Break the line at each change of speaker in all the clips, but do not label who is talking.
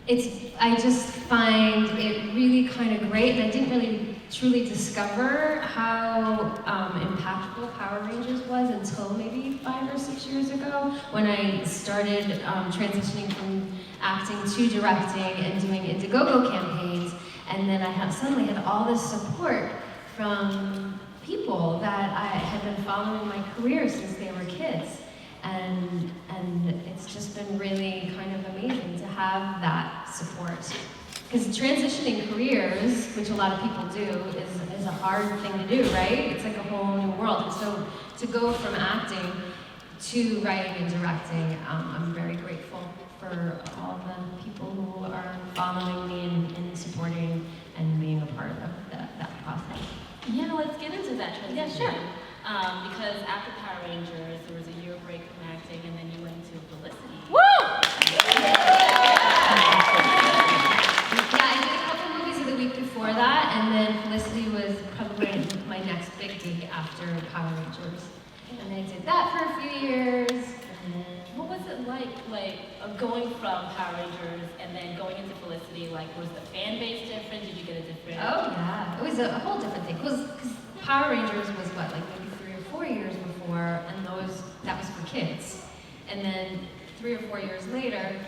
I just find it really kind of great, and I didn't really truly discover how impactful Power Rangers was until maybe 5 or 6 years ago, when I started transitioning from acting to directing and doing Indiegogo campaigns, and then I suddenly had all this support from people that I had been following my career since they were kids. And it's just been really kind of amazing to have that support. Because transitioning careers, which a lot of people do, is a hard thing to do, right? It's like a whole new world. And so to go from acting to writing and directing, I'm very grateful for all the people who are following me and supporting and being a part of that process.
Yeah, let's get into that transition.
Yeah, sure.
Because after Power Rangers, there was a year break from acting, and then you went into Felicity.
Woo! Yeah, I did a couple movies the week before that, and then Felicity was probably my next big gig after Power Rangers. And I did that for a few years. And then
What was it like going from Power Rangers and then going into Felicity? Like, was the fan base different? Did you get a different?
Oh yeah, it was a whole different thing. Because Power Rangers was what, like maybe 3 or 4 years before, and that was for kids. And then 3 or 4 years later,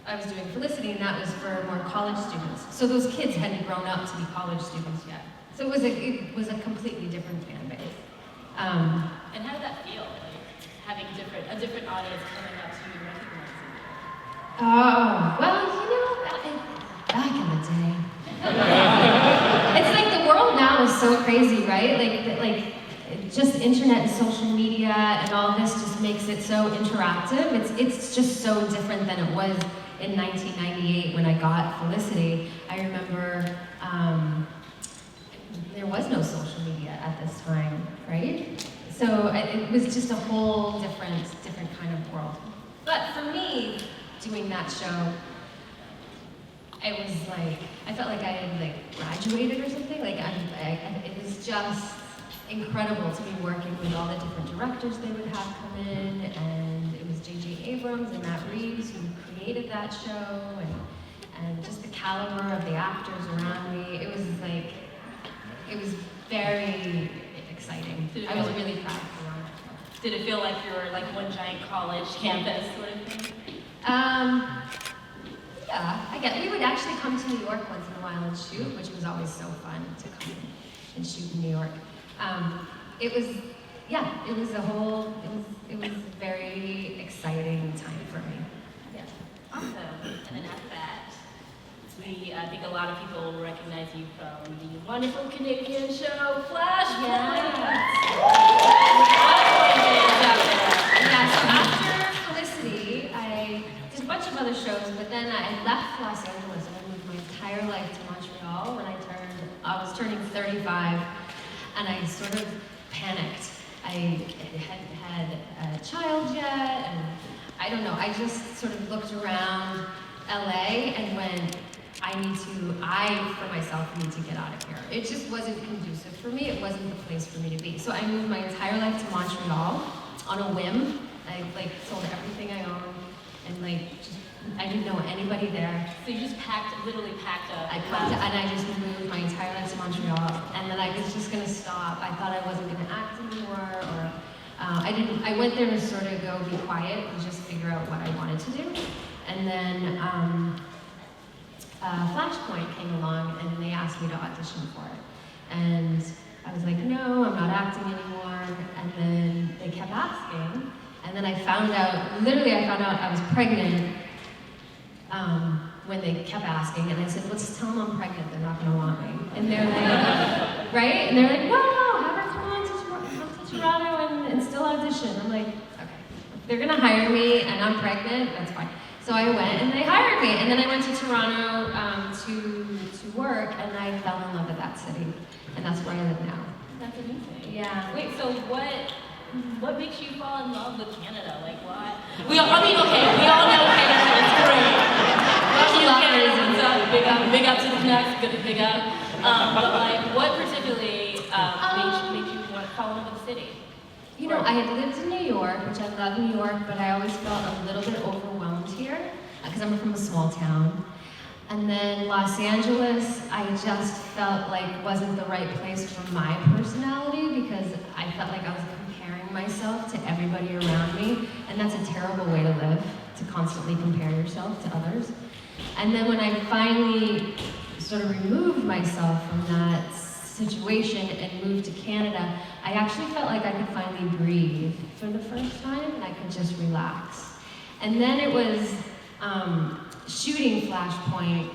I was doing Felicity, and that was for more college students. So those kids hadn't grown up to be college students yet. So it was a completely different fan base.
And how did that feel? Like having a different audience coming up to you and recognizing you?
Oh, well, back in the day. It's like the world now is so crazy, right? Like just internet and social media and all this just makes it so interactive. It's just so different than it was in 1998 when I got Felicity. I remember there was no social media at this time, right? So it was just a whole different kind of world. But for me, doing that show, it was like, I felt like I had graduated or something. It was just incredible to be working with all the different directors they would have come in, and it was J.J. Abrams and Matt Reeves who created that show, and just the caliber of the actors around me. It was very exciting. I was really proud of Toronto.
Did it feel like you were like one giant college campus sort of thing?
Yeah, I get. We would actually come to New York once in a while and shoot, which was always so fun to come and shoot in New York. It was a very exciting time for me.
Yeah. Awesome. And then after that, I think a lot of people will recognize you from the wonderful Canadian show Flashpoint.
Yeah, so after Felicity, I did a bunch of other shows, but then I left Los Angeles and I moved my entire life to Montreal when I was turning 35, and I sort of panicked. I hadn't had a child yet, and I don't know, I just sort of looked around LA and went, I for myself need to get out of here. It just wasn't conducive for me. It wasn't the place for me to be. So I moved my entire life to Montreal on a whim. I sold everything I owned, and I didn't know anybody there.
So you just literally packed up.
I packed up, and I just moved my entire life to Montreal, and then I was just gonna stop. I thought I wasn't gonna act anymore, or I went there to sort of go be quiet and just figure out what I wanted to do, and then. Flashpoint came along and they asked me to audition for it. And I was like, no, I'm not acting anymore. And then they kept asking. And then I found out I was pregnant when they kept asking. And I said, well, just tell them I'm pregnant, they're not gonna want me. And they're like, right? And they're like, no, have her come to Toronto and still audition. I'm like, okay, if they're gonna hire me and I'm pregnant, that's fine. So I went and they hired me, and then I went to Toronto to work, and I fell in love with that city, and that's where I live now.
That's amazing.
Yeah.
Wait, so what makes you fall in love with Canada? Like what? We all know Canada, it's great. Canada, big up to the Canucks, good to big up. But what particularly made you want to fall in love with the city?
I had lived in New York, which I love New York, but I always felt a little bit overwhelmed here. because I'm from a small town. And then Los Angeles, I just felt like wasn't the right place for my personality because I felt like I was comparing myself to everybody around me, and that's a terrible way to live, to constantly compare yourself to others. And then when I finally sort of removed myself from that situation and moved to Canada, I actually felt like I could finally breathe for the first time, and I could just relax. And then it was shooting Flashpoint,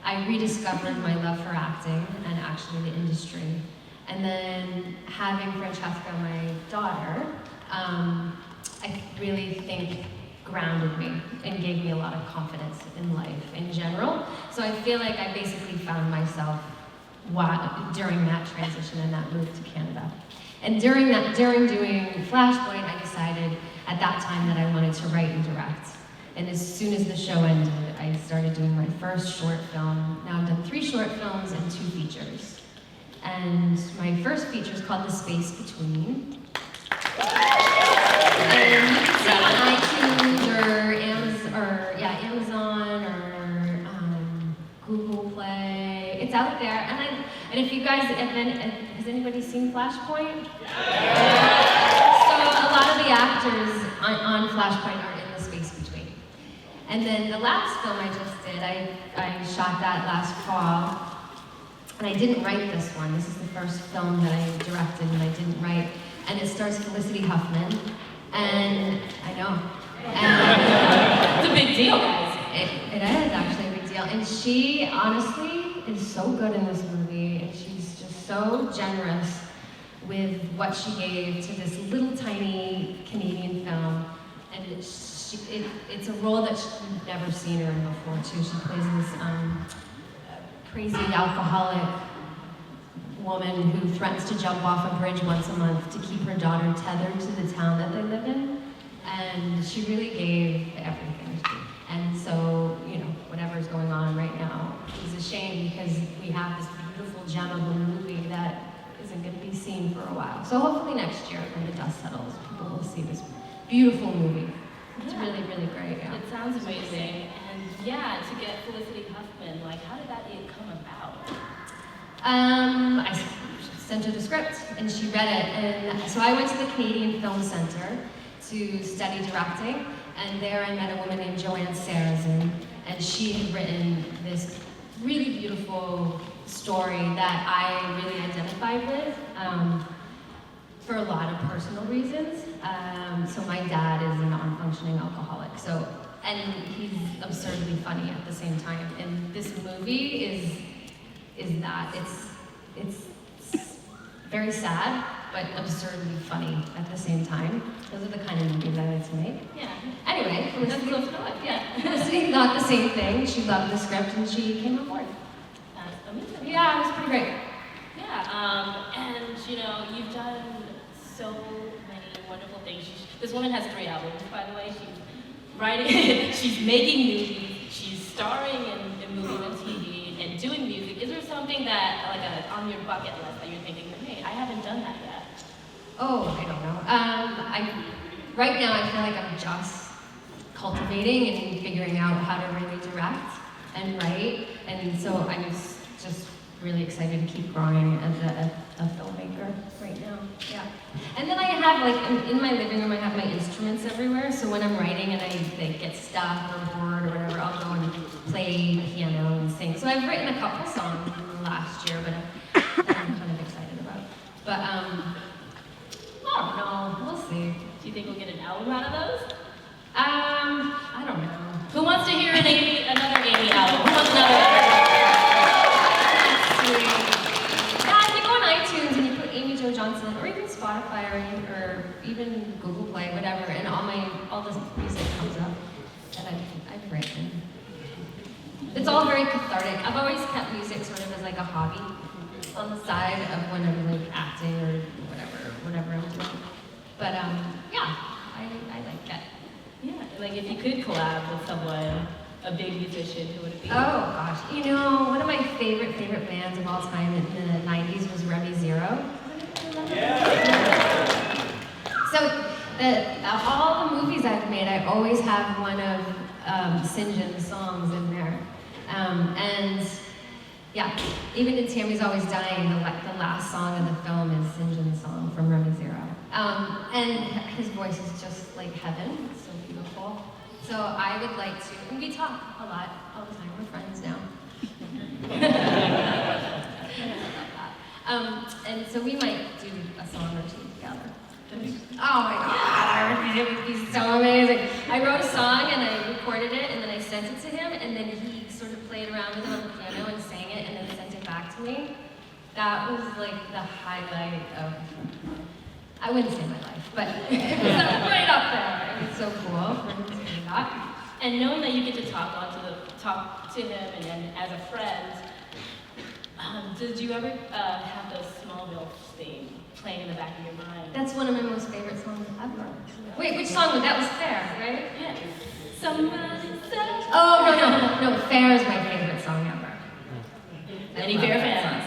I rediscovered my love for acting and actually the industry. And then having Francesca, my daughter, I really think grounded me and gave me a lot of confidence in life in general. So I feel like I basically found myself during that transition and that move to Canada. And during doing Flashpoint, I decided at that time that I wanted to write and direct. And as soon as the show ended, I started doing my first short film. Now I've done 3 short films and 2 features. And my first feature is called The Space Between. And you can see it on iTunes or Amazon or Google Play. It's out there. And if you guys, has anybody seen Flashpoint? Yeah. So a lot of the actors on Flashpoint are in The Space Between. And then the last film I just did, I shot that last fall. And I didn't write this one. This is the first film that I directed and I didn't write. And it stars Felicity Huffman. And I know. And
It's a big deal, guys.
it is actually a big deal. And she honestly is so good in this movie. And she's just so generous with what she gave to this little tiny Canadian film. And it's a role that you've never seen her in before too. She plays this crazy alcoholic woman who threatens to jump off a bridge once a month to keep her daughter tethered to the town that they live in. And she really gave everything. And so, whatever's going on right now is a shame because we have this beautiful gem of a movie that isn't going to be seen for a while. So hopefully next year when the dust settles, people will see this beautiful movie. It's really, really great. Yeah.
It sounds amazing. And yeah, to get Felicity Huffman, how did that come about?
I sent her the script and she read it. And so I went to the Canadian Film Centre to study directing. And there I met a woman named Joanne Sarrazin. And she had written this really beautiful story that I really identified with for a lot of personal reasons. So my dad is a non-functioning alcoholic. And he's absurdly funny at the same time. And this movie is that. It's very sad, but absurdly funny at the same time. Those are the kind of movies I like to make.
Yeah.
Anyway,
That's close to life, yeah.
Felicity thought the same thing. She loved the script and she came on board.
That's amazing.
Yeah, it was pretty great.
Yeah, and you've done so many wonderful things. This woman has 3 albums, by the way. She's writing, she's making movies, she's starring in movies and TV, and doing music. Is there something that, on your bucket list that you're thinking, hey, I haven't done that yet?
Oh, I don't know. Right now I feel like I'm just cultivating and figuring out how to really direct and write, and so I'm just really excited to keep growing as a filmmaker right now. Yeah. And then I have in my living room I have my instruments everywhere, so when I'm writing and I get stuck or bored or whatever, I'll go and play the piano and sing. So I've written a couple songs in the last year, but that I'm kind of excited about. But I don't know. We'll see.
Do you think we'll get an album out of those?
I don't know.
Who wants to hear another Amy album? Who wants another?
Yeah, if you go on iTunes and you put Amy Jo Johnson, or even Spotify, or even Google Play, whatever, and all this music comes up that I've written. It's all very cathartic. I've always kept music sort of as a hobby on the side of when I'm acting or whatever I'm doing. But yeah, I like it.
Yeah, if you could collab with someone, a big musician, who would it be?
Oh gosh, one of my favorite bands of all time in the 90s was Remy Zero. Yeah. So all the movies I've made, I always have one of St. John songs in there. And yeah, even in Tammy's Always Dying, the last song of the film is St. John's song from Remy Zero. And his voice is just like heaven, it's so beautiful. So I would like to, and we talk a lot, all the time, we're friends now. And so we might do a song or two together. Oh my God, it would be so amazing. I wrote a song and I recorded it and then I sent it to him and then he sort of played around with it on the piano and sang it and then sent it back to me. That was like the highlight of, I wouldn't say my life, but it was right up there. It was so cool for him to do that.
And knowing that you get to talk to him and as a friend, did you ever have the Smallville theme playing in the back of your mind?
That's one of my most favorite songs ever. Wait, which song was that? Was Fair, right?
Yeah. Somebody said.
Oh, no, Fair is my favorite song ever.
Any Fair fans?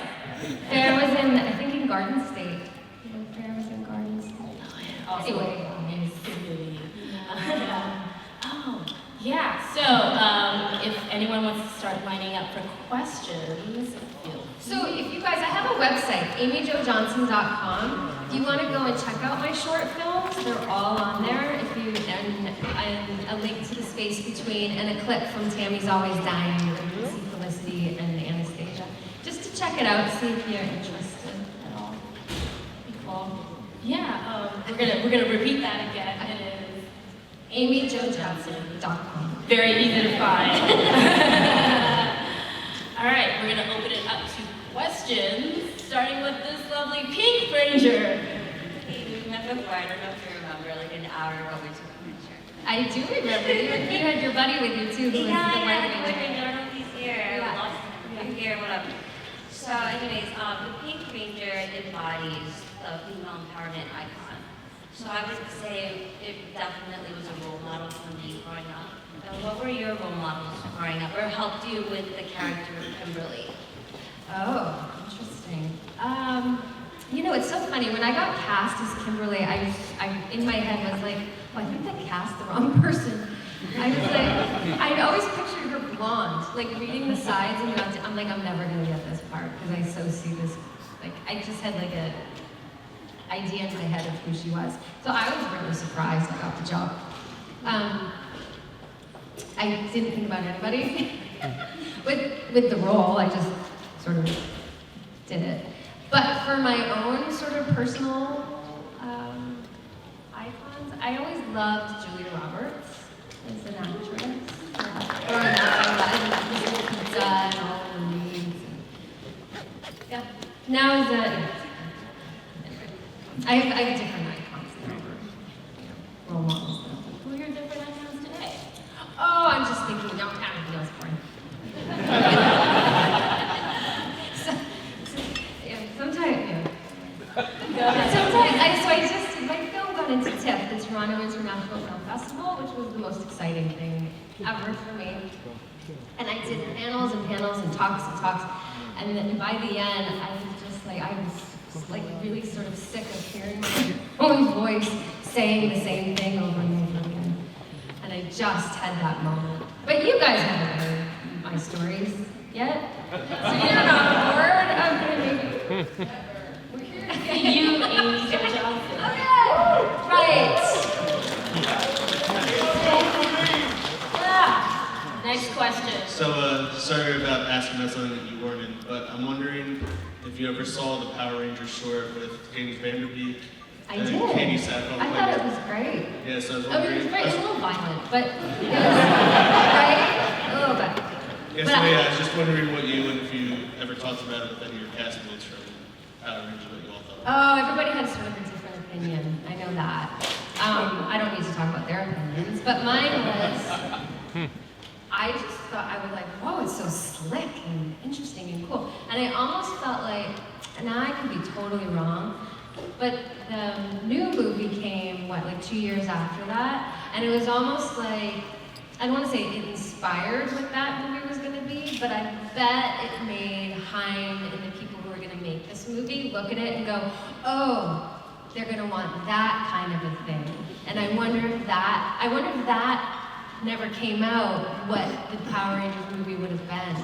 Fair was in, I think, in Garden State. Fair was in Garden State.
Oh, yeah. Also,
anyway.
Oh, yeah. So, if anyone wants to start lining up for questions,
So if you guys, I have a website, amyjojohnson.com. If you want to go and check out my short films, they're all on there. And a link to the space between and a clip from Tammy's Always Dying, where you see Felicity and Anastasia. Just to check it out, see if you're interested at all. Be cool.
Yeah, we're gonna repeat that again. It is
amyjojohnson.com.
very easy to find. All right, we're gonna open it up to questions, starting with this lovely Pink Ranger.
Hey, we met before. I don't know if you remember, like an hour ago we took a picture.
I do remember. You had your buddy with you too, who was the White
I
Ranger.
don't know if he's here.
Yeah.
I lost him here, whatever. So anyways, the Pink Ranger embodies the female empowerment icon. So I would say it definitely was a role model for me growing up. What were your role models growing up, or helped you with the character of Kimberly?
Oh, interesting. You know, it's so funny. When I got cast as Kimberly, I in my head was like, oh, I think they cast the wrong person. I was like, I'd always pictured her blonde, like reading the sides, and I'm like, I'm never gonna get this part because I so see this. Like, I just had like a idea in my head of who she was. So I was really surprised I got the job. I didn't think about anybody with the role. I just sort of did it. But for my own sort of personal icons, I always loved Julia Roberts as an actress. Growing up, I loved Pizza and all the movies. Yeah. Now as a I have different icons now, role models.
Who are your different icons today?
Oh, I'm just thinking, no, it's boring. My film got into TIFF, the Toronto International Film Festival, which was the most exciting thing ever for me. And I did panels and panels and talks, and then by the end, I was really sort of sick of hearing my own voice saying the same thing over and over again. And I just had that moment. But you guys haven't heard my stories yet, so you're not bored. I'm gonna make we're here to get
You, Amy Jo Johnson.
Okay, right.
Next question.
So, sorry about asking about something that you weren't in, but I'm wondering if you ever saw the Power Rangers short with James Vanderbeek
I
and
did.
Katie Sackhoff.
I thought it was great.
Yeah, so I was
I mean,
wondering.
it was a little violent, but it was, right? A little bit.
Yeah, so yeah, I was just wondering what you, and if you ever talked about it with any of your castmates from Power Rangers, what you all thought.
Oh, everybody has sort of a different opinion. I know that. I don't need to talk about their opinions, but mine was, I just thought, I was like, whoa, it's so slick and interesting and cool. And I almost felt like, and I could be totally wrong, but the new movie came, like 2 years after that, and it was almost like, I don't want to say it inspired what that movie was going to be, but I bet it made Hein and the people who are going to make this movie look at it and go, oh, they're going to want that kind of a thing. And I wonder if that never came out, what the Power Rangers movie would have been.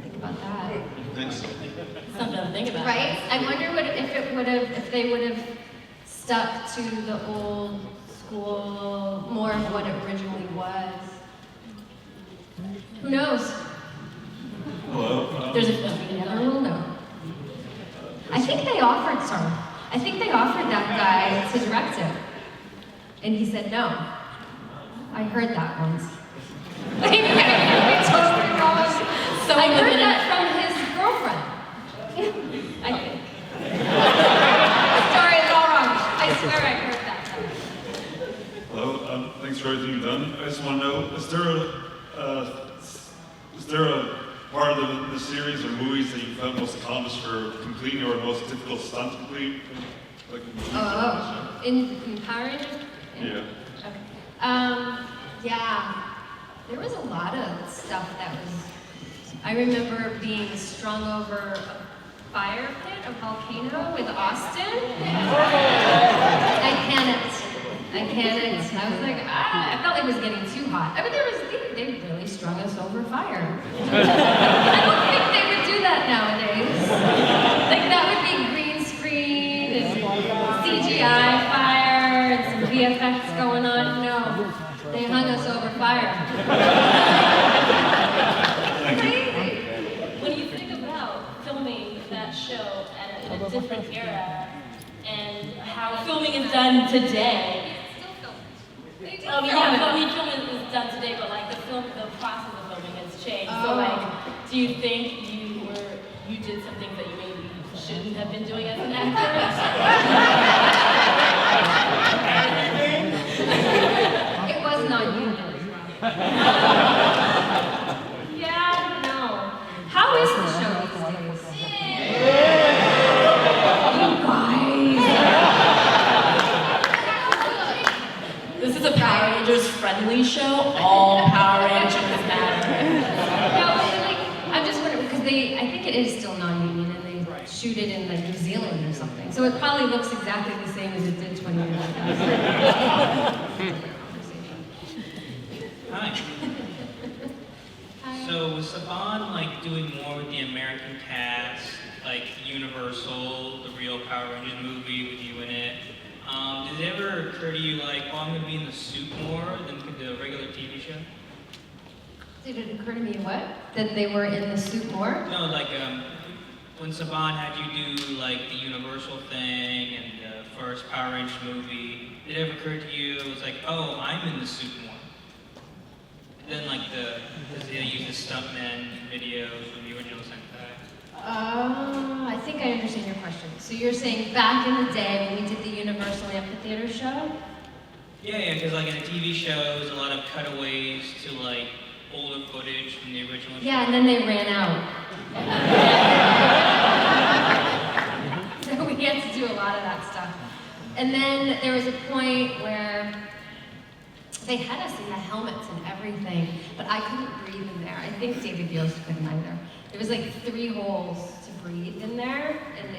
Think about that.
Thanks.
Something to think about.
Right? I wonder if they would have stuck to the old school, more of what it originally was. Who knows?
Hello.
There's a
We never will know. I think they offered that guy to direct it. And he said no. I heard that once. I totally wrong.
So
I heard that from his girlfriend. I think. Sorry, it's all wrong. I swear I heard that.
Hello. Thanks for everything you've done. I just want to know, is there a part of the series or movies that you felt most accomplished for completing or most difficult stunt to complete? Like
In Power Rangers?
Yeah.
Okay. Yeah. There was a lot of stuff that was. I remember being strung over a fire pit, a volcano with Austin. I panicked. I was like, I felt like it was getting too hot. I mean, they really strung us over fire. I don't think they would do that nowadays. Like, that would be green screen and CGI fire and some VFX going on. No, they hung us over fire. Crazy.
When you think about filming that show at a different era and how filming is done today. Filming is done today, but like the process of filming has changed. So like, do you think you did some things that you maybe shouldn't have been doing as an actor?
It was not you. Yeah, I don't know. How is the show these days? You guys.
This is a Power Rangers friendly show. All Power Rangers matter.
No, but like, I'm just wondering, because I think it is still non-union and they shoot it in like New Zealand or something. So it probably looks exactly the same as it did 20 years ago.
Hi. So was Saban like doing more with the American cast, like Universal, the real Power Rangers movie with you in it? Did it ever occur to you like, oh, I'm gonna be in the suit more than the regular TV show?
Did it occur to me what? That they were in the suit more?
No, like when Saban had you do like the Universal thing and the first Power Rangers movie, did it ever occur to you it was like, oh, I'm in the suit more? Then like because they use the stuntman videos from the original Sentai.
I think I understand your question. So you're saying back in the day when we did the Universal Amphitheater show?
Yeah, because like in a TV show, there's a lot of cutaways to like older footage from the original show.
Yeah, and then they ran out. So we had to do a lot of that stuff. And then there was a point where they had us in the helmets and everything, but I couldn't breathe in there. I think David Yost couldn't either. There was like 3 holes to breathe in there, and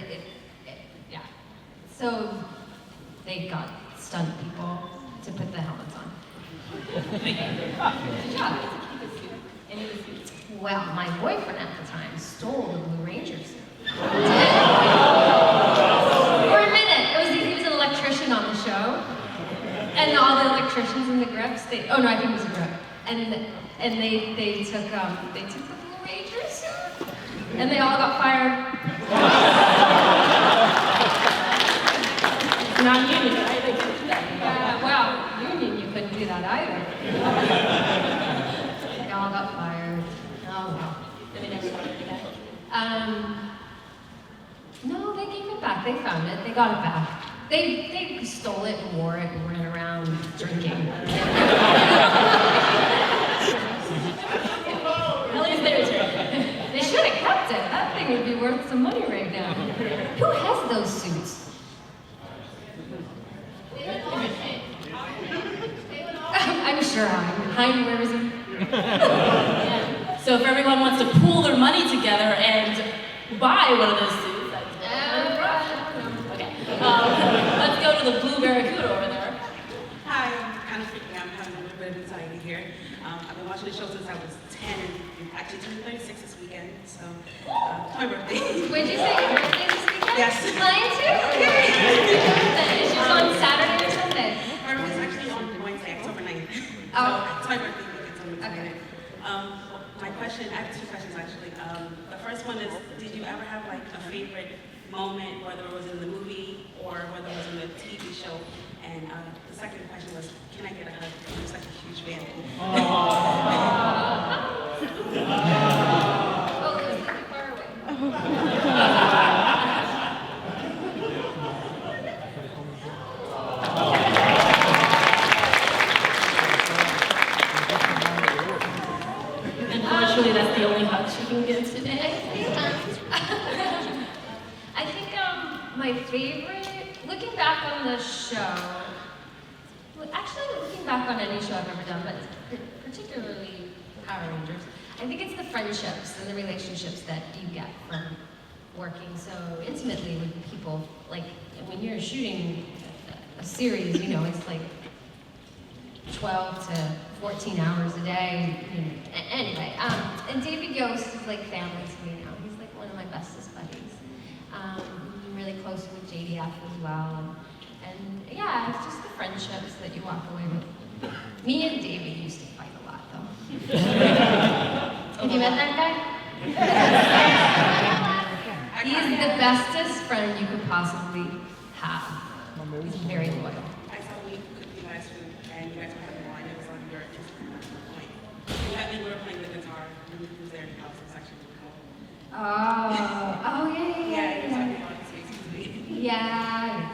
yeah. So they got stunt people to put the helmets on. Good job. Well, my boyfriend at the time stole the Blue Ranger suit. For a minute, he was an electrician on the show, and all the electricians in the grips. I think it was a grip, and they took the Blue Ranger suit, and they all got fired. Not union, right? They couldn't do that. Well, union, you couldn't do that either. They all got fired. Oh well.
Did they never want it again?
No, they gave it back. They found it. They got it back. They stole it and wore it and ran around drinking.
At least they returned it.
They should have kept it. That thing would be worth some money right now. Who has those suits? I'm sure Hein wears them.
Yeah. So if everyone wants to pool their money together and buy one of those suits, okay. Let's go to the Blue Barracuda over there.
Hi, I'm kind of freaking out. I'm having a little bit watching the show since I was 10, and actually turned 36 this weekend, so it's my birthday.
Where'd you say your birthday this weekend?
Yes.
Mine too? Okay. She was on Saturday or Sunday?
Mine was actually on Wednesday, October 9th.
Oh.
So it's my birthday weekend, so I'm excited.
Okay.
My question, I have two questions actually. The first one is, did you ever have like a favorite moment, whether it was in the movie or whether it was in the TV show? And the second question was, can I get a hug? I'm such a huge fan.
Oh, it was really far away.
Unfortunately, that's the only hug she can get today.
I think my favorite, looking back on the show, actually looking back on any show I've ever done, but particularly Power Rangers, I think it's the friendships and the relationships that you get from working so intimately with people. Like when you're shooting a series, you know, it's like 12 to 14 hours a day. You know. Anyway, and David Yost is like family to me now. He's like one of my bestest buddies. I'm really close with JDF as well. And yeah, it's just the friendships that you walk away with. Me and David used to fight a lot though. Have you met that guy? He's the bestest friend you could possibly have. He's very loyal.
I saw you cook you guys food, and you guys were having wine. It was on your Instagram at one point. You were playing the guitar, and he was there in the house. It was actually really cool.
Oh,
Yeah, he was talking about his face to me.
Yeah,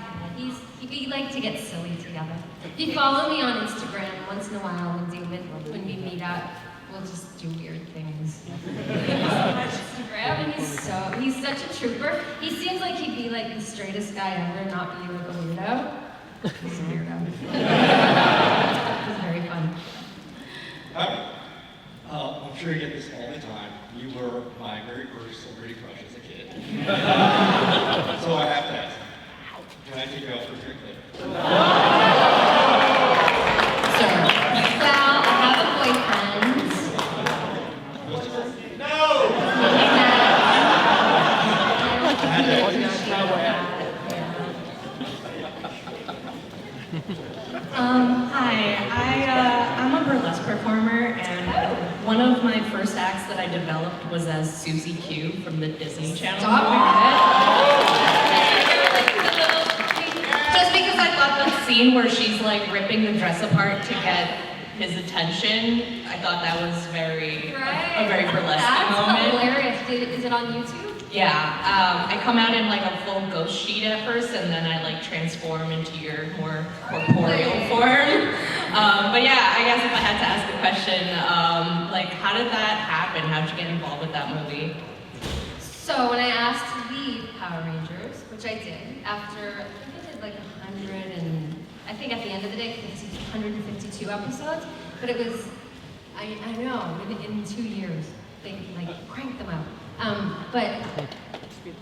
we like to get silly together. If you follow me on Instagram, once in a while when David, when we meet up, we'll just do weird things. Instagram, and he's such a trooper. He seems like he'd be like the straightest guy ever, not be like a weirdo. He's a weirdo. He's very fun.
Hi. I'm sure you get this all the time. You were my very first celebrity crush as a kid. So I have to ask, can I take you out for a drink later?
Sir. Well, I have a boyfriend.
Hi, I'm a burlesque performer, and one of my first acts that I developed was as Susie Q from the Disney Channel.
Stop
Just because I thought the scene where she's like ripping the dress apart to get his attention, I thought that was a very burlesque
That's
moment.
hilarious. Is it on YouTube?
Yeah, I come out in like a full ghost sheet at first, and then I like transform into your more corporeal form. But yeah, I guess if I had to ask the question, like how did that happen? How did you get involved with that movie?
So when I asked to leave Power Rangers, which I did, after, I think I did like 100 and, I think at the end of the day, 152 episodes, but it was, I know, in 2 years, they like cranked them out. But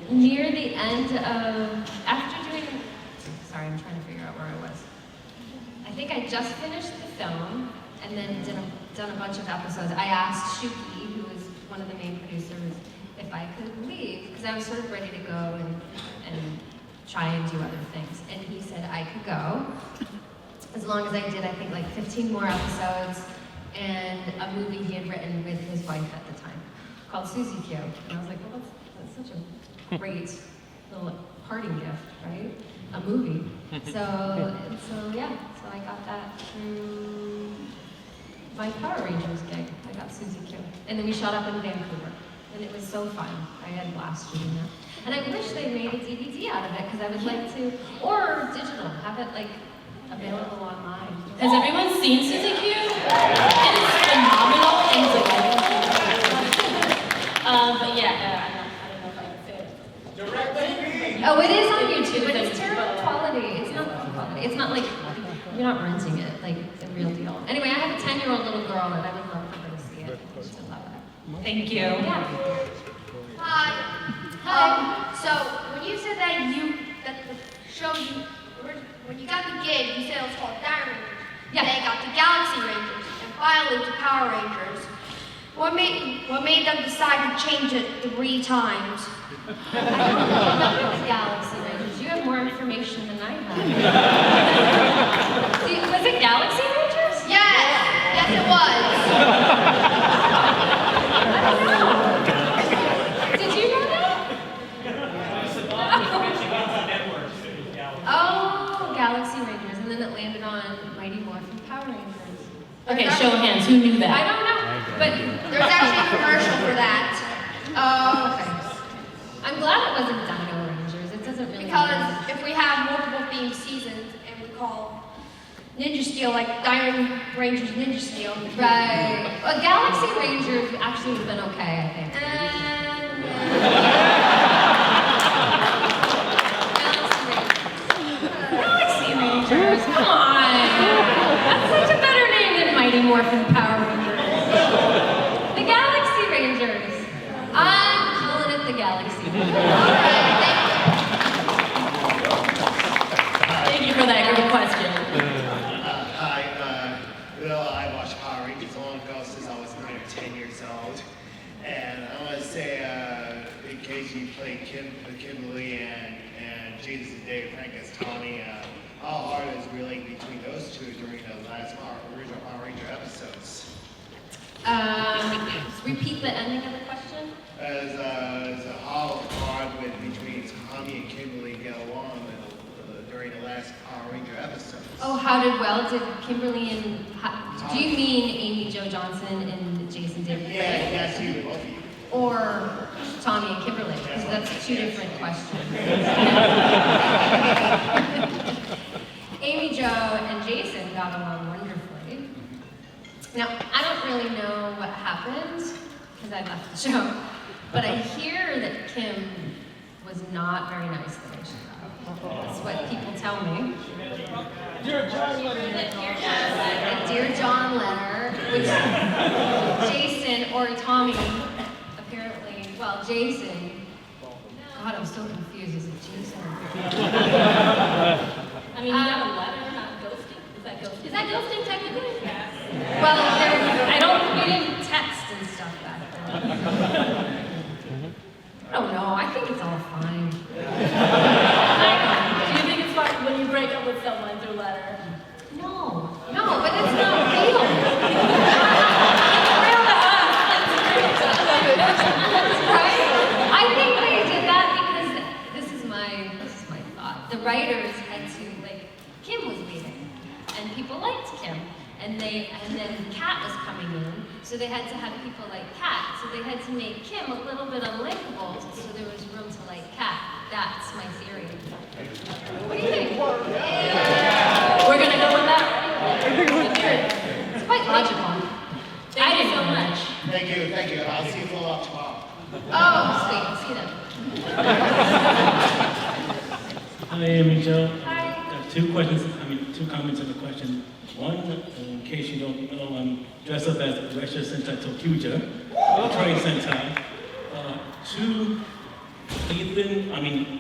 near the end of, after doing, sorry, I'm trying to figure out where I was. I think I just finished the film and then done a bunch of episodes. I asked Shuki, who was one of the main producers, if I could leave, because I was sort of ready to go and try and do other things. And he said I could go, as long as I did, I think, like 15 more episodes and a movie he had written with his wife at the time, called Susie Q. And I was like, well, that's such a great little parting gift, right? A movie. So yeah, so I got that through my Power Rangers gig. I got Susie Q. And then we shot up in Vancouver. And it was so fun. I had a blast shooting that. And I wish they made a DVD out of it, because I would like to, or digital, have it like available online.
Has everyone seen Susie Q? It is phenomenal and delightful. But yeah, I don't know if I can say it.
Oh, it is on YouTube, but it's terrible quality. It's not good quality. It's not like, you're not renting it, like the real deal. Anyway, I have a 10-year-old little girl that I would love for her to see it. She'll love it.
Thank you.
Yeah.
Hi. So when you said that the show when you got the gig, you said it was called Dire Rangers.
Yeah.
They got the Galaxy Rangers. And violent to Power Rangers. What made them decide to change it 3 times?
I don't remember the Galaxy Rangers. You have more information than I have. Was it Galaxy Rangers?
Yes, it was.
I don't know. Did you know that? Oh, Galaxy Rangers, and then it landed on Mighty Morphin Power Rangers.
Okay, show of hands, who knew
I
that?
don't know, but
There's actually a commercial for that.
okay. I'm glad it wasn't Dino Rangers. It doesn't really.
Because if we have multiple themed seasons and we call Ninja Steel like Dino Rangers Ninja Steel.
Right. Well, Galaxy Rangers actually has been okay, I think. Galaxy Rangers, come on! That's such a better name than Mighty Morphin Power Rangers. The Galaxy Rangers. I'm calling it the Galaxy Rangers.
Thank you for that great question.
Hi, I watched Power Rangers long ago since I was 9 or 10 years old. And I want to say, in case you played Kimberly and Jesus and Dave Frank as Tommy, how hard is relating between those two during the last original Power Ranger episodes?
Repeat the ending of the question.
As how hard would between Tommy and Kimberly get along during the last Power Ranger episodes?
Oh, did Kimberly and, do you mean Amy Jo Johnson and Jason David?
Yeah, yes, you, both of you.
Or Tommy and Kimberly, because that's 2 different questions. Amy Jo and Jason got along wonderfully. Now, I don't really know what happened, because I left the show, but I hear that Kim was not very nice the way she got. That's what people tell me.
Dear John letter.
A Dear John letter, which Jason or Tommy apparently, well, Jason. God, I'm so confused. Is it Jason?
I mean, you got a letter, not ghosting? Is that ghosting?
Is that ghosting technically? Well, we didn't text and stuff back then. I don't know. I think it's all fine.
Do you think it's fun when you break up with someone through letter?
No, but it's not real. Right? I think they did that because this is my thought. The writers had to Kim was leaving, and people liked Kim, and then Kat was coming in, so they had to have people like Kat. So they had to make Kim a little bit unlikable, so there was room to like Kat. That's my theory. What do you think?
We're gonna go with that.
It's quite logical.
Thank you so much.
Thank you. I'll see you follow up tomorrow.
Oh, sweet. See them.
Hi, Amy Jo.
Hi.
2 comments and a question. One, in case you don't know, I'm dressed up as Resha Sentai Tokuja, Trade Sentai. 2,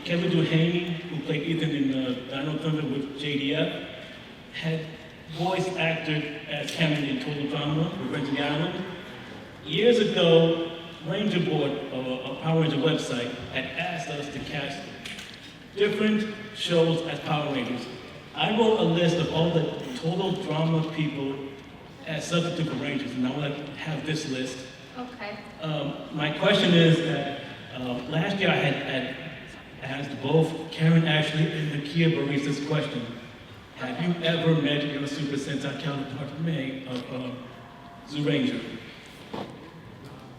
Kevin Duhaney, who played Ethan in Dino Thunder with JDF, had voice acted as Cameron in Total Drama, Revenge of the Island. Years ago, Ranger Board, a Power Ranger website, had asked us to cast different shows as Power Rangers. I wrote a list of all the Total Drama people as substitute for Rangers, and I want to have this list.
Okay.
My question is that last year I had asked both Karen Ashley and Nakia Baris this question. Have you ever met your Super Sentai counterpart, May, of Zoo Ranger?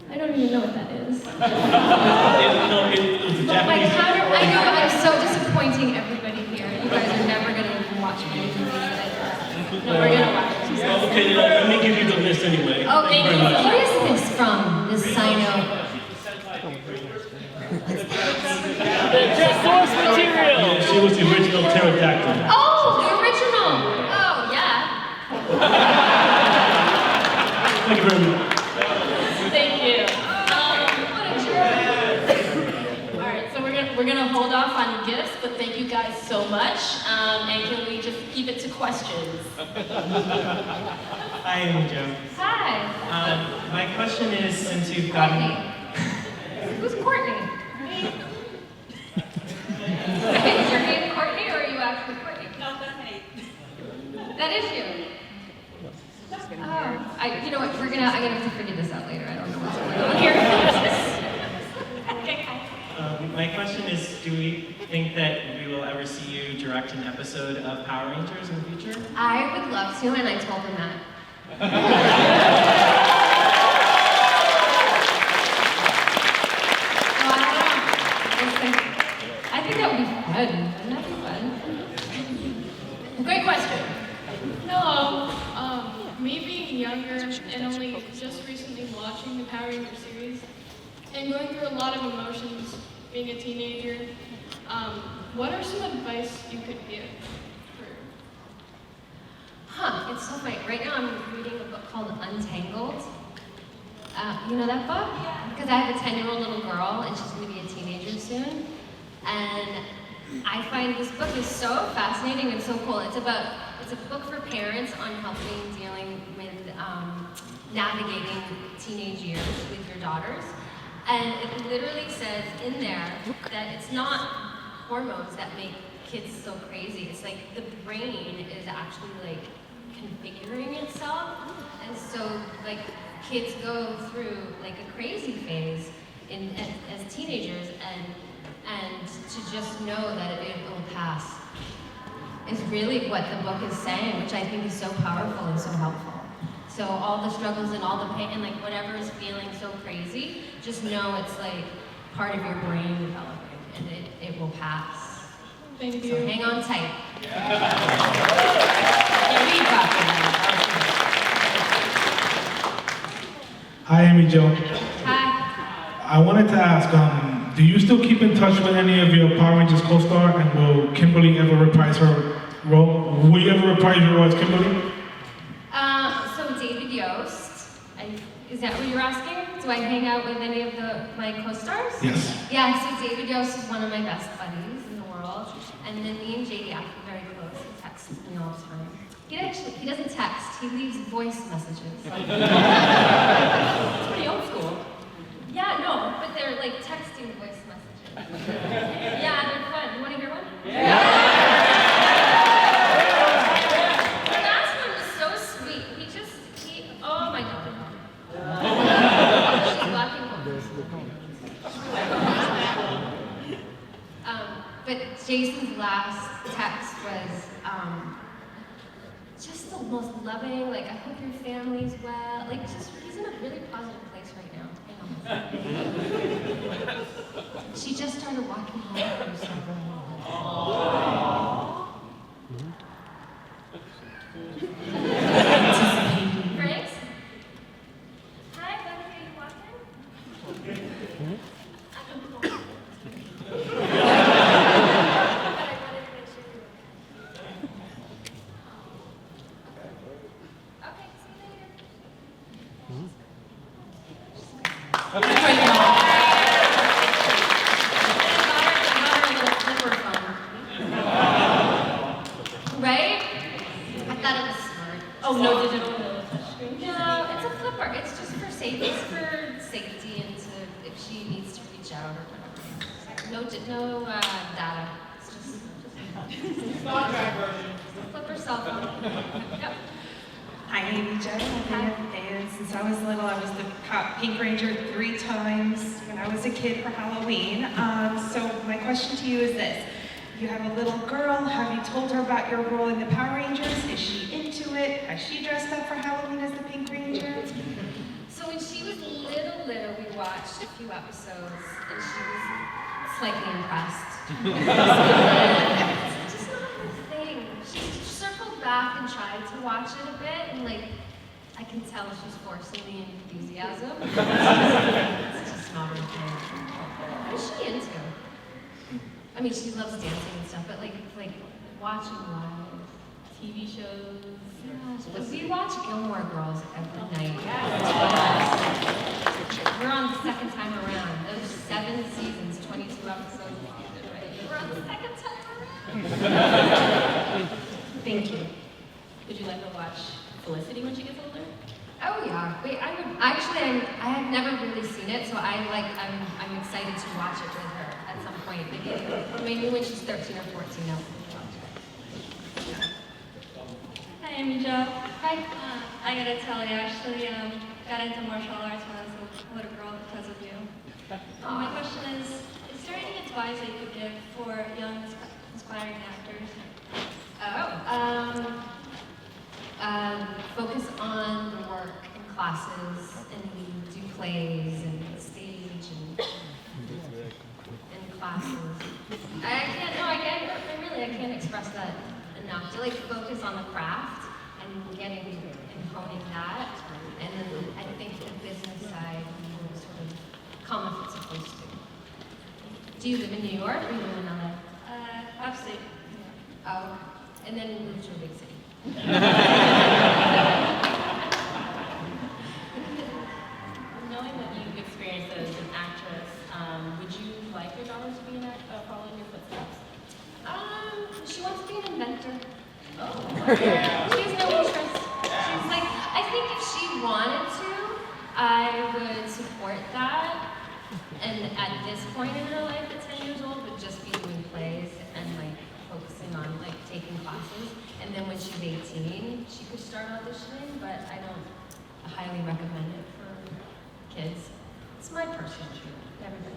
I don't even know what that is.
It was a
But my
Japanese.
counter, I know I'm so disappointing everybody here. You guys are never gonna even watch my movie. No, we're gonna watch it.
Okay, let me give you the list anyway.
Oh,
Thank you very much.
what is this from? This Sino?
Yeah, she was the original pterodactyl.
Oh, the original. Oh, yeah.
Thank you very much.
Thank you.
What a jerk.
All right, so we're gonna hold off on gifts but thank you guys so much. And can we just keep it to questions?
Hi, Amy Jo.
Hi.
My question is, since you've gotten...
Courtney. Who's Courtney? Is your name Courtney or are you actually Courtney?
No, that's me.
That is you. Oh, you know what? I'm gonna have to figure this out later. I don't know what's going on here.
My question is, do we think that we will ever see you direct an episode of Power Rangers in the future?
I would love to, and I told him that. Well, I think that would be fun. Wouldn't that be fun? Great question.
Hello. Me being younger and only just recently watching the Power Rangers series and going through a lot of emotions being a teenager, what are some advice you could give for...
It's so funny. Right now I'm reading a book called Untangled. You know that book? Because I have a 10-year-old little girl and she's going to be a teenager soon. And I find this book is so fascinating and so cool. It's a book for parents on helping dealing with navigating teenage years with your daughters. And it literally says in there that it's not hormones that make kids so crazy. It's like the brain is actually like configuring itself. And so like kids go through like a crazy phase as teenagers and to just know that it will pass is really what the book is saying, which I think is so powerful and so helpful. So all the struggles and all the pain and like whatever is feeling so crazy, just know it's like part of your brain developing and it will pass.
Thank you.
So hang on tight. Yeah, we got that.
Hi, Amy Jo.
Hi.
I wanted to ask, do you still keep in touch with any of your Power Rangers co-star, and will Kimberly ever reprise her role? Will you ever reprise your role as Kimberly?
So David Yost, is that what you're asking? Do I hang out with any of my co-stars?
Yes.
Yeah, so David Yost is one of my best buddies in the world, and then me and JD are very close. He texts me all the time. He doesn't text, he leaves voice messages. It's pretty old school. Yeah, no, but they're like texting voice messages. Yeah, they're fun. You want to hear one? Yeah! The last one was so sweet. Oh my God. She's walking home. But Jason's last text was, just the most loving, like, I hope your family's well. Like, he's in a really positive place right now. She just started walking home from herself. Franks? Hi, Becky, are you walking? Right? I thought it was smart.
Oh, no digital, no touchscreen?
No, it's a flipper. It's just for safety. It's for safety and to if she needs to reach out or whatever. No data. It's just
Star Trek version.
a flipper cell phone. Yep.
Hi, Amy Jo. And since I was little, I was the Pink Ranger 3 times when I was a kid for Halloween. So my question to you is this. You have a little girl. Have you told her about your role in the Power Rangers? Is she into it? Has she dressed up for Halloween as the Pink Ranger?
So when she was little, we watched a few episodes and she was slightly impressed. It's just not her thing. She circled back and tried to watch it a bit and like, I can tell she's forcing the enthusiasm. It's just not her thing. What is she into? I mean, she loves dancing and stuff, but like watching live
TV shows.
Yeah, but we watch Gilmore Girls every night. We're on the second time around. Those 7 seasons, 22 episodes. We're
second time around.
Thank you.
Would you like to watch Felicity when she gets older?
Oh yeah. Wait, I would actually. I have never really seen it, so I'm excited to watch it with her at some point. Maybe when she's 13 or 14, I'll watch it.
Hi, Amijo.
Hi.
I gotta tell you, I actually got into martial arts when I was a little girl because of you. My question is there any advice that you could give for young, aspiring actors?
Focus on the work and classes and do plays and stage and classes. I can't express that enough. To like focus on the craft and getting and honing that, and then I think the business side will sort of come if it's supposed to. Do you live in New York or you live in LA?
Upstate.
Oh, and then move to a big city.
Knowing what you've experienced as an actress, would you like your daughter to be an actor, follow in your footsteps?
She wants to be an inventor.
Oh.
She has no interest. She's like, I think if she wanted to, I would support that. And at this point in her life, at 10 years old, would just be doing plays and like focusing on like taking classes. And then when she's 18, she could start auditioning, but I don't highly recommend it for kids. It's my personal opinion. Everybody.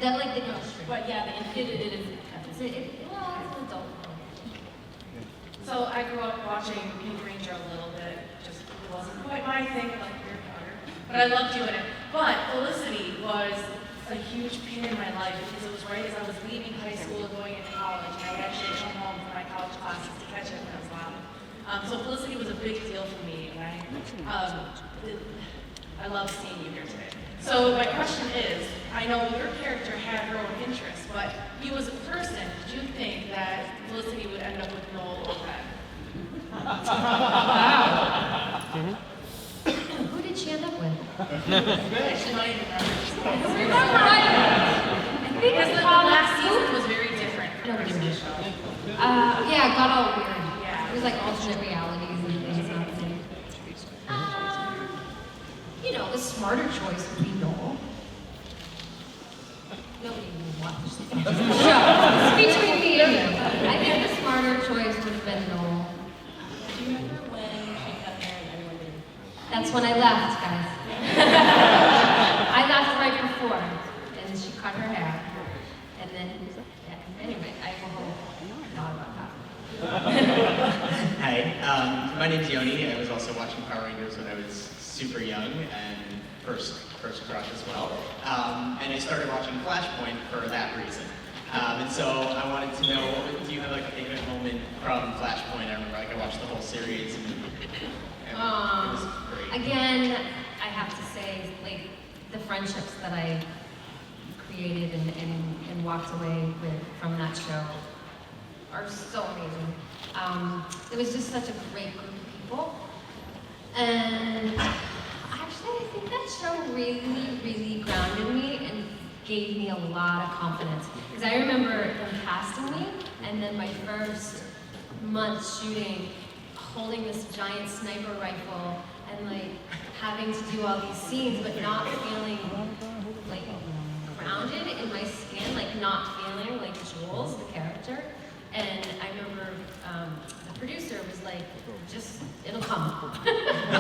That like the industry.
But yeah, it is.
Well, it's an adult.
So I grew up watching Pink Ranger a little bit. Just it wasn't quite my thing, like your daughter, but I loved doing it. But Felicity was a huge pain in my life because it was right as I was leaving high school and going into college, and I would actually come home from my college classes to catch up when I was loud. So Felicity was a big deal for me, and I love seeing you here today. So my question is, I know your character had her own interests, but you as a person, did you think that Felicity would end up with Noel or Ben?
Wow. Who did she end up with?
She might even
Remember, I think
because the last season was very different from the original show.
Yeah, it got all weird.
Yeah.
It was like alternate realities and things happening. You know, the smarter choice would be Noel. Nobody even watched the show. It's between me and you. I think the smarter choice would have been Noel.
Do you remember when she cut hair and everyone did?
That's when I left, guys. I left right before, and she cut her hair. And then, yeah, anyway, I have a whole thought about that.
Hi, my name's Yoni. I was also watching Power Rangers when I was super young and first crush as well. And I started watching Flashpoint for that reason. And so I wanted to know, do you have like a favorite moment from Flashpoint? I remember I watched the whole series and it was great.
Again, I have to say, like, the friendships that I created and walked away with from that show are so amazing. It was just such a great group of people. And actually, I think that show really, really grounded me and gave me a lot of confidence. Because I remember them casting me, and then my first month shooting, holding this giant sniper rifle, and like having to do all these scenes, but not feeling like grounded in my skin, like not feeling like Jules, the character. And I remember the producer was like, just, it'll come. I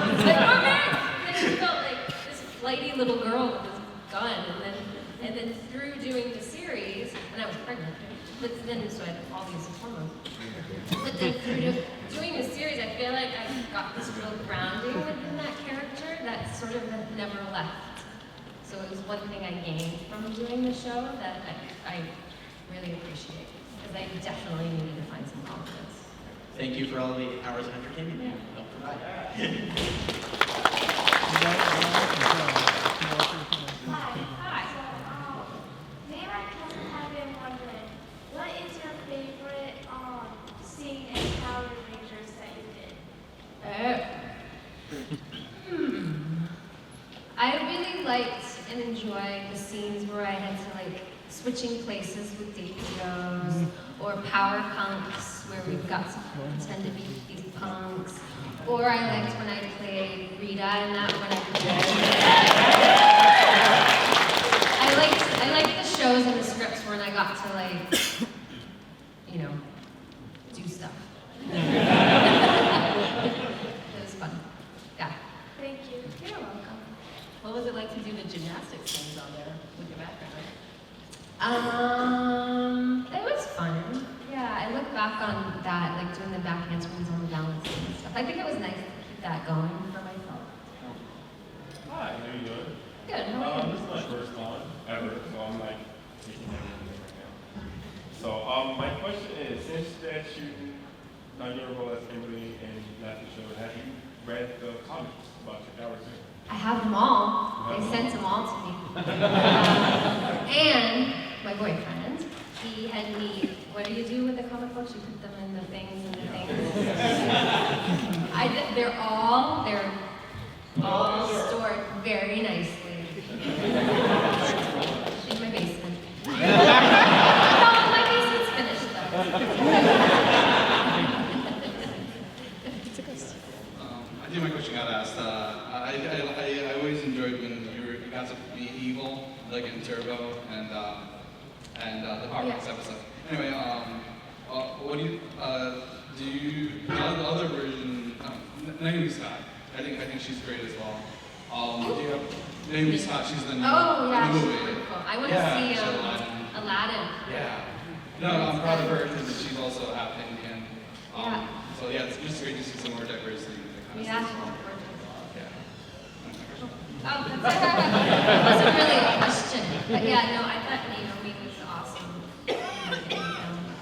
was like, okay. And then she felt like this flighty little girl with this gun. And then through doing the series, and I was pregnant, but then so I had all these hormones. But then through doing the series, I feel like I got this real grounding within that character that sort of never left. So it was one thing I gained from doing the show that I really appreciate. Because I definitely needed to find some confidence.
Thank you for all the hours of entertainment you helped provide.
Hi. So, me and my cousin have been wondering, what is your favorite scene in Power Rangers that you did?
I really liked and enjoyed the scenes where I had to like switching places with Davidos, or power punks, where we've got to pretend to be these punks. Or I liked when I played Rita and that when I liked the shows and the scripts when I got to like, you know, do stuff. It was fun. Yeah.
Thank you.
You're welcome.
What was it like to do the gymnastics things on there with your background?
It was fun. Yeah, I look back on that, like doing the back handsprings on the balance and stuff. I think it was nice to keep that going for myself.
Hi, how you doing?
Good, how are you?
This is my first time ever, so I'm like taking everything right now. So my question is, since that shooting on your role as Kimberly and Matthew show, have you read the comics about your character?
I have them all. They sent them all to me. And my boyfriend, he had me, what do you do with the comic books? You put them in the things and the things. They're all stored very nicely in my basement. No, my basement's finished though.
I think my question got asked. I always enjoyed when you got to be evil, like in Turbo and the Power Rangers episode. Anyway, what do you the other version? Naomi Scott. I think she's great as well. Do you have Naomi Scott? She's the new
yeah,
the
she's
movie.
wonderful. I want to
Yeah,
see Aladdin.
Yeah. No, I'm proud of her because she's also half Indian. So yeah, it's just great to see some more diversity.
Yeah.
Yeah.
Oh, that wasn't really a question. But yeah, no, I thought Naomi was awesome.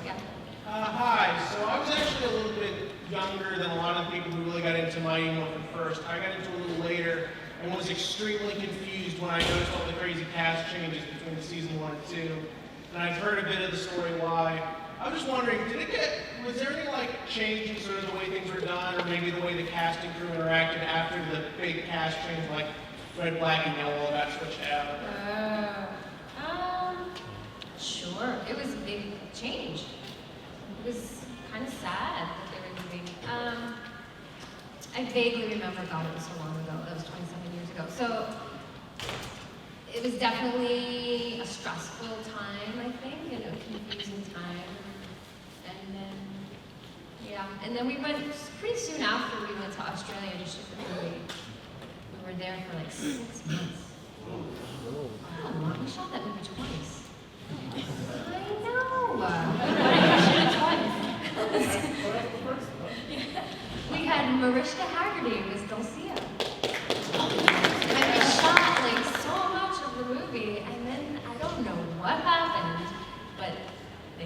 Yeah.
Hi, so I was actually a little bit younger than a lot of the people who really got into Mighty Morphin first. I got into it a little later and was extremely confused when I noticed all the crazy cast changes between season 1 and 2. And I've heard a bit of the story why. I was just wondering, was there any like change in sort of the way things were done, or maybe the way the casting crew interacted after the big cast change, like red, black, and yellow got switched out?
Sure. It was a big change. It was kind of sad that they were moving. I vaguely remember, God, it was so long ago. That was 27 years ago. So it was definitely a stressful time, I think, and a confusing time. And then, yeah. And then we went, pretty soon after, we went to Australia to shoot the movie. We were there for like 6 months. Oh, we shot that movie twice. I know. We had Mariska Hargitay as Dulcia. And we shot like so much of the movie, and then I don't know what happened, but I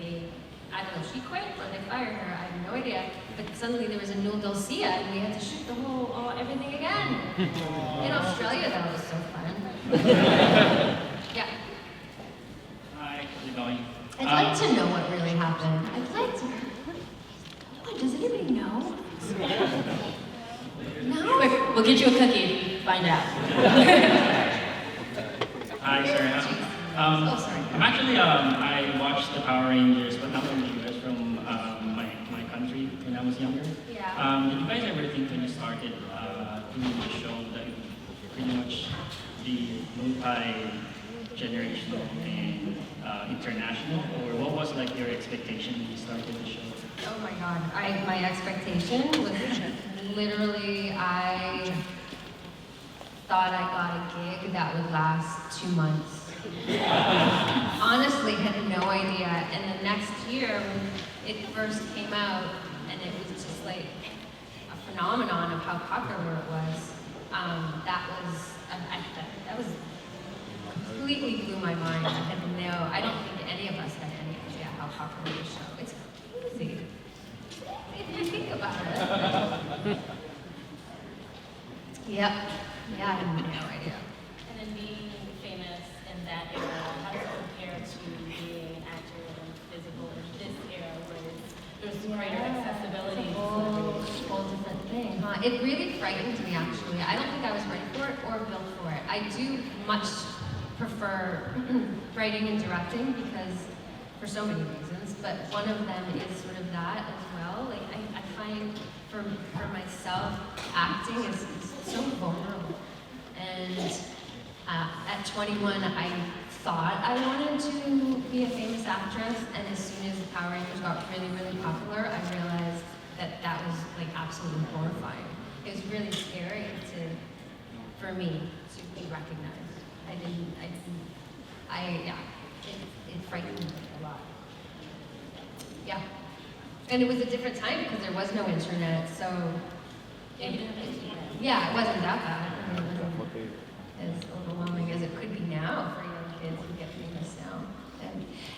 don't know, she quit or they fired her, I have no idea. But suddenly there was a new Dulcia, and we had to shoot the whole, everything again. In Australia, that was so fun. Yeah.
Hi, how's it going?
I'd like to know what really happened. I'd like to. Oh, does anybody know? No?
We'll get you a cookie if you find out.
Hi, sorry. I'm actually, I watched the Power Rangers, but not from the US, from my country when I was younger.
Yeah.
Did you guys ever think when you started doing the show that it would pretty much be multi-generational and international, or what was like your expectation when you started the show?
Oh my God. My expectation was literally, I thought I got a gig that would last 2 months. Honestly, had no idea. And the next year, when it first came out, and it was just like a phenomenon of how popular it was, that was completely blew my mind. I don't think any of us had any idea how popular the show. It's crazy. If you think about it. Yep. Yeah, I had no idea.
And then being famous in that era, how does it compare to being an actor and physical in this era where there's greater accessibility?
Whole different thing, huh? It really frightened me, actually. I don't think I was ready for it or built for it. I do much prefer prefer writing and directing because for so many reasons, but one of them is sort of that as well. Like I find for myself, acting is so vulnerable. And at 21, I thought I wanted to be a famous actress, and as soon as Power Rangers got really, really popular, I realized that that was like absolutely horrifying. It was really scary for me to be recognized. It frightened me a lot. Yeah. And it was a different time because there was no internet, so it wasn't that bad. I mean, it wasn't as overwhelming as it could be now for young kids who get famous now.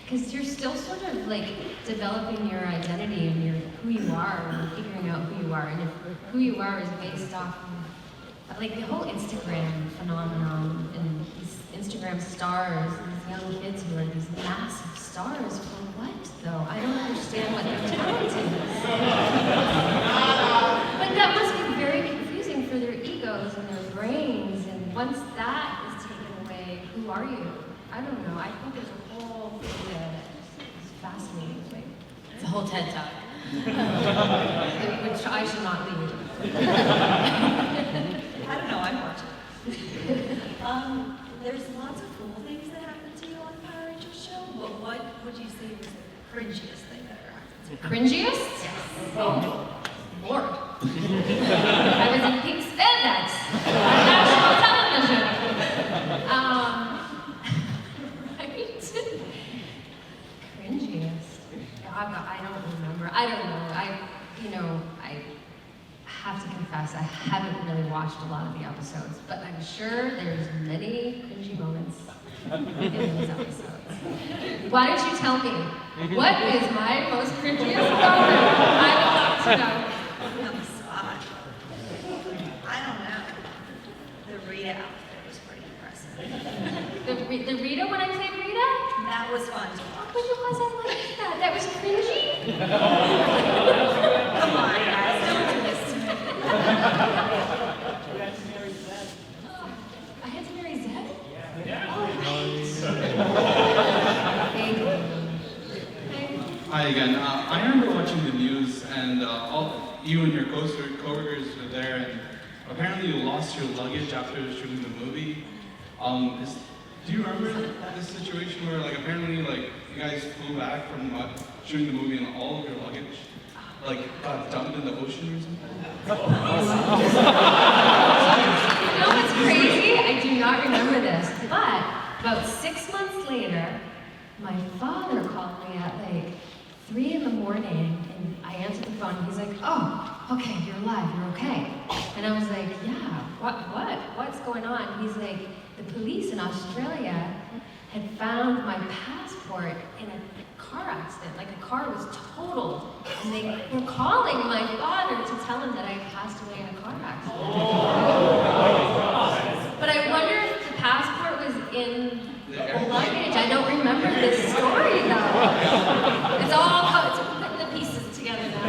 Because you're still sort of like developing your identity and who you are and figuring out who you are. And if who you are is based off of like the whole Instagram phenomenon and these Instagram stars, these young kids who are these massive stars, for what though? I don't understand what their talent is. But that must be very confusing for their egos and their brains, and once that is taken away, who are you? I don't know. I think there's a whole thing there that is fascinating to me.
It's a whole TED Talk.
Which I should not lead.
I don't know, I watch it. There's lots of cool things that happen to you on the Power Rangers show, but what would you say was the cringiest thing that ever happened to you?
Cringiest?
Yes.
Oh, Lord. I was in pink spandex on national television. Right? Cringiest. I don't remember. I don't know. I have to confess, I haven't really watched a lot of the episodes, but I'm sure there's many cringy moments in those episodes. Why don't you tell me, what is my most cringiest moment? I would love to know.
On the spot. I don't know. The Rita outfit was pretty impressive.
The Rita when I played Rita?
That was fun to watch.
But it wasn't like that. That was cringy.
Come on, guys, don't do this to me.
I had to marry Zed?
Hi again. I remember watching the news, and you and your coworkers were there, and apparently you lost your luggage after shooting the movie. Do you remember this situation where, like, apparently, like, you guys flew back from shooting the movie and all of your luggage, like, got dumped in the ocean or something?
You know what's crazy? I do not remember this, but about 6 months later, my father called me at like 3 in the morning, and I answered the phone, and he's like, oh, okay, you're alive, you're okay. And I was like, yeah, what's going on? He's like, the police in Australia had found my passport in a car accident, like a car was totaled, and they were calling my father to tell him that I had passed away in a car accident. But I wonder if the passport was in the luggage. I don't remember this story though. It's putting the pieces together now.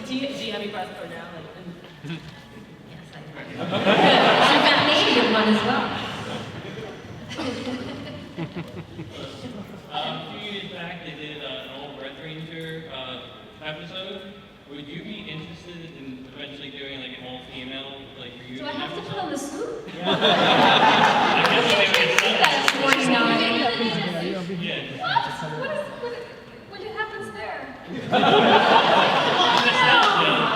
Do you have your passport now?
Yes, I do. I've got an Asian one as well.
A few years back, they did an old Red Ranger episode. Would you be interested in eventually doing like an all-female reunion?
Do I have to put on the suit?
I guess maybe
That's 49.
Yeah.
What happens there?
Yeah.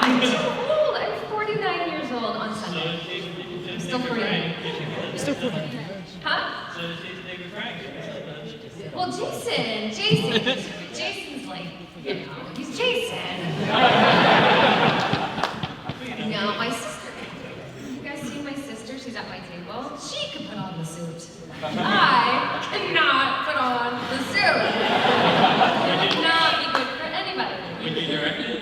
I'm too old. I'm 49 years old on Sunday. I'm still 49.
Still 49.
Huh?
So Jason David Frank.
Well, Jason's like, he's Jason. No, my sister, you guys see my sister? She's at my table. She could put on the suit. I cannot put on the suit. It would not be good for anybody.
Would you direct it?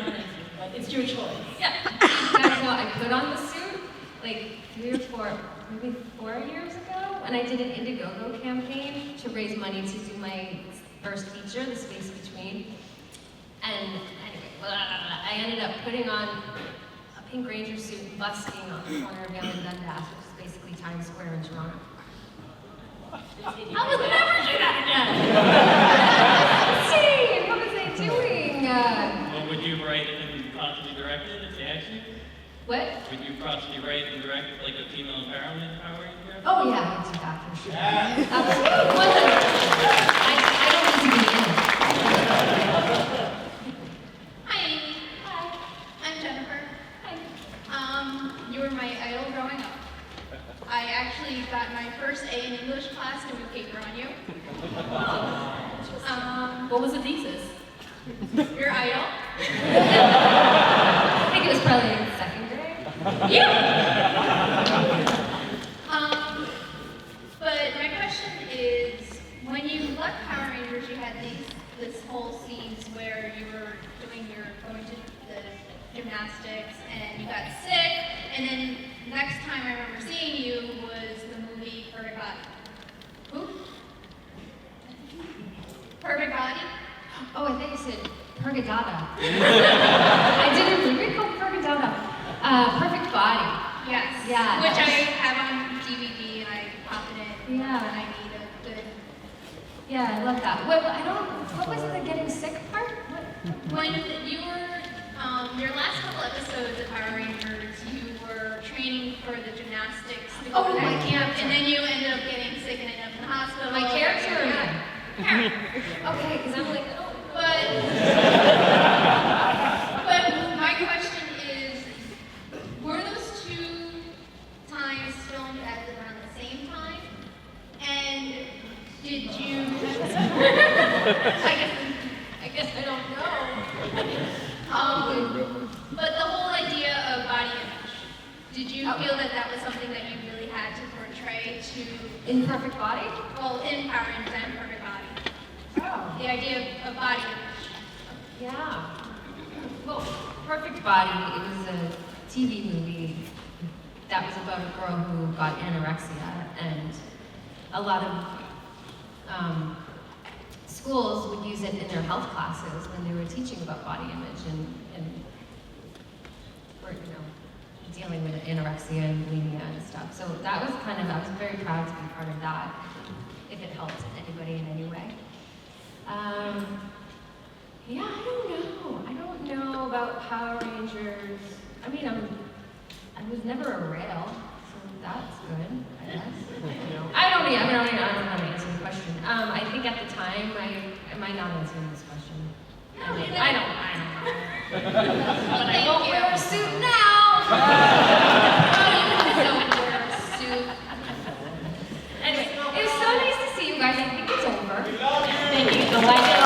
It's your choice.
Yeah. You guys know I put on the suit like 3 or 4, maybe 4 years ago, when I did an Indiegogo campaign to raise money to do my first feature, The Space Between. And anyway, I ended up putting on a Pink Ranger suit, busking on the corner of Yonge and Dundas, which is basically Times Square in Toronto. I would never do that again. Steve, what was I doing?
Well, would you write and possibly direct it if they asked you?
What?
Would you possibly write and direct like a female empowerment Power Ranger?
Oh yeah, I do that for sure. Absolutely. 100%. I don't need to be in it.
Hi, Amy. Hi. I'm Jennifer. Hi. You were my idol growing up. I actually got my first A in English class to do a paper on you.
What was the thesis?
Your idol.
I think it was probably in second grade.
Yeah. But my question is, when you left Power Rangers, you had this whole scenes where you were going to the gymnastics and you got sick, and then next time I remember seeing you was the movie Perfect Body. Who? Perfect Body?
Oh, I think you said Purgadata. I did a movie called Purgadata. Perfect Body.
Yes.
Yeah.
Which I have on DVD and I pop it in when I need a good.
Yeah, I love that. What was it, the getting sick part? What?
When you were, your last couple episodes of Power Rangers, you were training for the gymnastics to go
Oh,
to
my
that camp,
character.
and then you ended up getting sick and ended up in the hospital.
My character or me?
Yeah.
Okay, because I'm like, oh.
But my question is, were those two times filmed around the same time? And did you? I guess I don't know. But the whole idea of body image, did you feel that was something that you really had to portray to?
In Perfect Body?
Well, in Power Rangers and Perfect Body.
Oh.
The idea of body image.
Yeah. Well, Perfect Body, it was a TV movie that was about a girl who got anorexia, and a lot of schools would use it in their health classes when they were teaching about body image and or, dealing with anorexia and bulimia and stuff. So that was I was very proud to be part of that, if it helped anybody in any way. Yeah, I don't know about Power Rangers. I mean, I was never a rail, so that's good, I guess. I don't know how to answer the question. I think at the time, am I not answering this question? I don't know. But I won't wear a suit now. Don't wear a suit. Anyway, it was so nice to see you guys. I think it's over. Thank you.